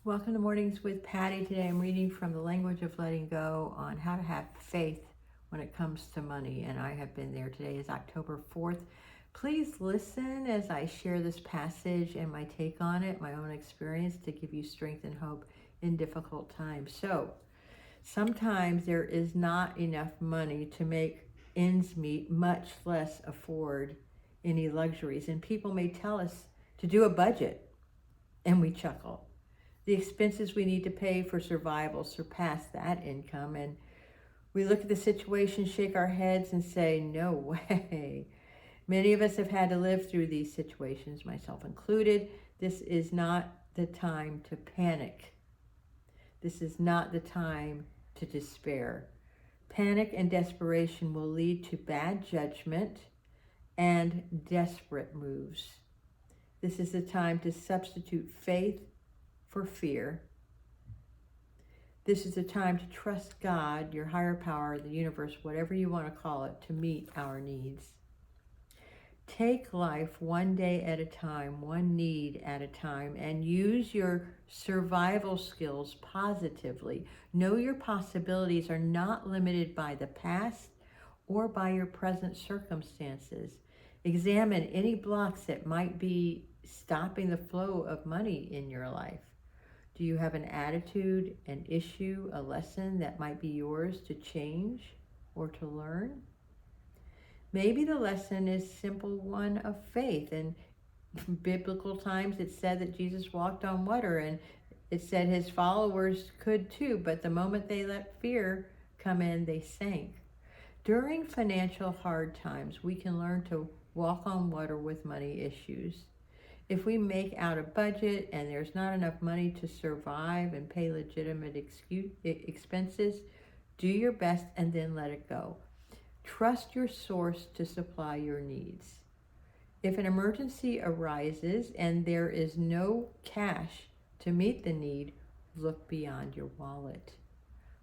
Welcome to Mornings with Patty. Today I'm reading from the Language of Letting Go on how to have faith when it comes to money, and I have been there. Today is October 4th. Please listen as I share this passage and my take on it, my own experience, to give you strength and hope in difficult times. So, sometimes there is not enough money to make ends meet, much less afford any luxuries. And people may tell us to do a budget, and we chuckle. The expenses we need to pay for survival surpass that income, and we look at the situation, shake our heads, and say, no way. Many of us have had to live through these situations, myself included. This is not the time to panic. This is not the time to despair. Panic and desperation will lead to bad judgment and desperate moves. This is the time to substitute faith for fear. This is the time to trust God, your higher power, the universe, whatever you want to call it, to meet our needs. Take life one day at a time, one need at a time, and use your survival skills positively. Know your possibilities are not limited by the past or by your present circumstances. Examine any blocks that might be stopping the flow of money in your life. Do you have an attitude, an issue, a lesson that might be yours to change or to learn? Maybe the lesson is simple one of faith. In biblical times, it said that Jesus walked on water, and it said his followers could too, but the moment they let fear come in, they sank. During financial hard times, we can learn to walk on water with money issues. If we make out a budget and there's not enough money to survive and pay legitimate expenses, do your best and then let it go. Trust your source to supply your needs. If an emergency arises and there is no cash to meet the need, look beyond your wallet.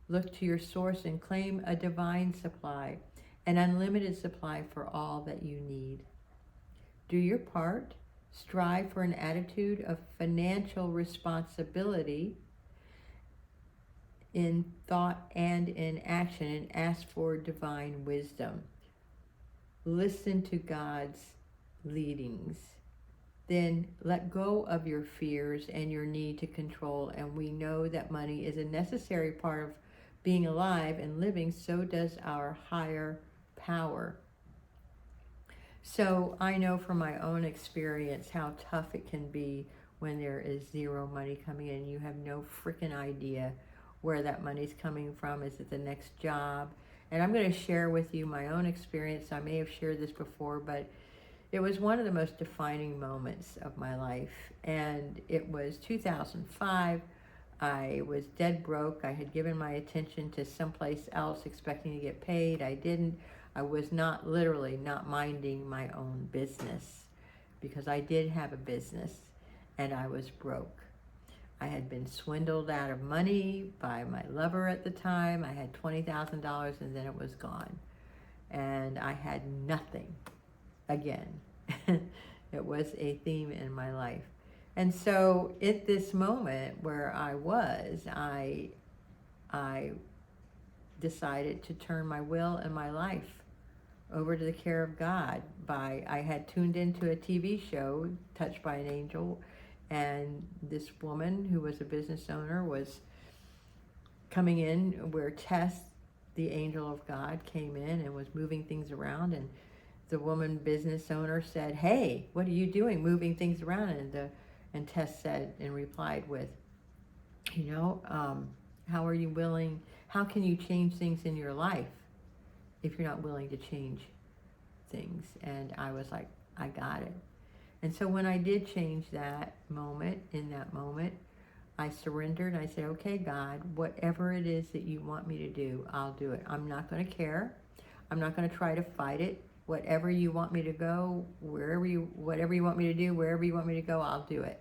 Look to your source and claim a divine supply, an unlimited supply for all that you need. Do your part. Strive for an attitude of financial responsibility in thought and in action, and ask for divine wisdom. Listen to God's leadings. Then let go of your fears and your need to control, and we know that money is a necessary part of being alive and living. So does our higher power. So I know from my own experience how tough it can be when there is zero money coming in. You have no freaking idea where that money's coming from. Is it the next job? And I'm going to share with you my own experience. I may have shared this before, but it was one of the most defining moments of my life. And it was 2005. I was dead broke. I had given my attention to someplace else expecting to get paid. I didn't. I was literally not minding my own business, because I did have a business and I was broke. I had been swindled out of money by my lover at the time. I had $20,000 and then it was gone. And I had nothing again. It was a theme in my life. And so at this moment where I decided to turn my will and my life over to the care of God. I had tuned into a TV show, Touched by an Angel, and this woman who was a business owner was coming in where Tess, the angel of God, came in and was moving things around, and the woman business owner said, "Hey, what are you doing moving things around?" And Tess said and replied with, how can you change things in your life if you're not willing to change things? And I was like, I got it. And so when I did change in that moment, I surrendered. I said, okay, God, whatever it is that you want me to do, I'll do it. I'm not going to care. I'm not going to try to fight it. Whatever you want me to go, whatever you want me to do, wherever you want me to go, I'll do it.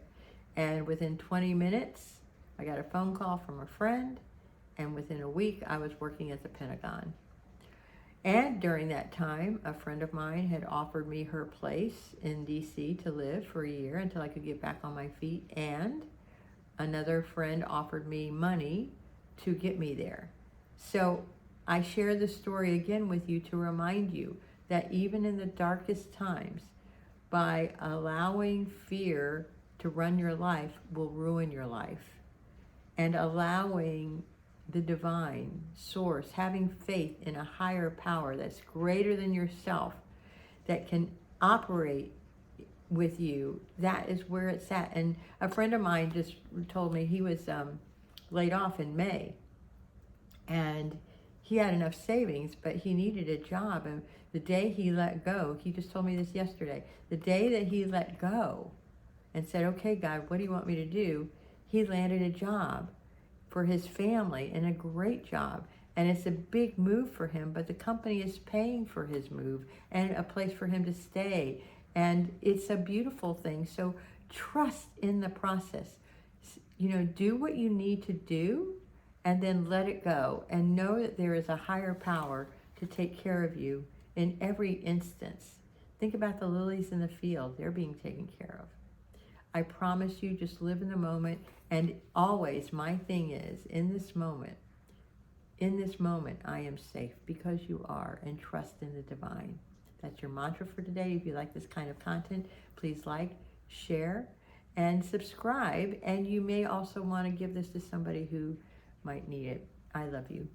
And within 20 minutes, I got a phone call from a friend, and within a week, I was working at the Pentagon. And during that time, a friend of mine had offered me her place in DC to live for a year until I could get back on my feet. And another friend offered me money to get me there. So I share this story again with you to remind you that even in the darkest times, by allowing fear to run your life will ruin your life. And allowing the divine source, having faith in a higher power that's greater than yourself, that can operate with you, that is where it's at. And a friend of mine just told me he was laid off in May, and he had enough savings, but he needed a job. And the day he let go, he just told me this yesterday, the day that he let go and said, okay, God, what do you want me to do? He landed a job for his family, and a great job. And it's a big move for him, but the company is paying for his move and a place for him to stay. And it's a beautiful thing. So trust in the process. You know, do what you need to do and then let it go. And know that there is a higher power to take care of you in every instance. Think about the lilies in the field. They're being taken care of. I promise you, just live in the moment. And always, my thing is, in this moment, I am safe because you are, and trust in the divine. That's your mantra for today. If you like this kind of content, please like, share, and subscribe. And you may also want to give this to somebody who might need it. I love you.